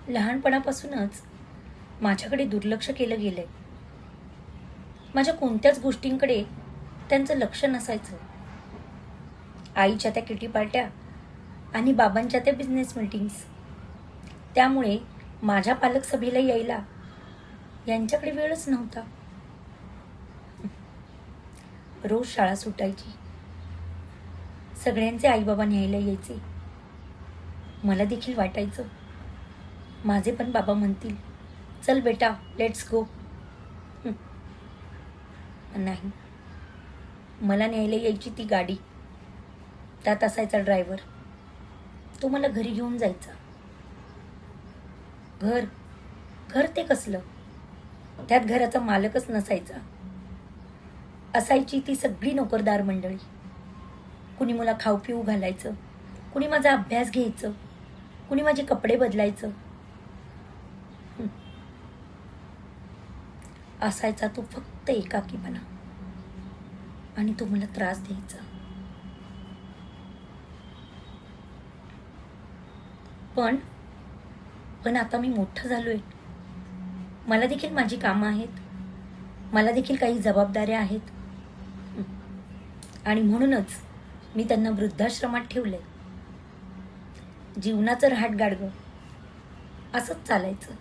लहानपणापासूनच माझ्याकडे दुर्लक्ष केलं गेलंय. माझ्या कोणत्याच गोष्टींकडे त्यांचं लक्ष नसायचं. आईच्या त्या किटी पार्ट्या आणि बाबांच्या त्या बिझनेस मीटिंग्स, त्यामुळे माझ्या पालक सभेला यायला यांच्याकडे वेळच नव्हता. रोज शाळा सुटायची, सगळ्यांचे आईबाबा न्यायला यायचे. मला देखील वाटायचं माझे पण बाबा म्हणतील, चल बेटा लेट्स गो. नाही, मला न्यायला यायची ती गाडी, त्यात असायचा ड्रायव्हर. तो मला घरी घेऊन जायचा. घर घर ते कसलं, त्यात घराचा मालकच नसायचा. असायची ती सगळी नोकरदार मंडळी. कुणी मला खाऊ पिऊ घालायचं, कुणी माझा अभ्यास घ्यायचं, कुणी माझे कपडे बदलायचं. असायचा तो फक्त एकाकीपणा, आणि तो मला त्रास द्यायचा. पण आता मी मोठं झालोय. मला देखील माझी कामं आहेत, मला देखील काही जबाबदाऱ्या आहेत, आणि म्हणूनच मी त्यांना वृद्धाश्रमात ठेवलंय. जीवनाचं रहाटगाडगं असंच चालायचं.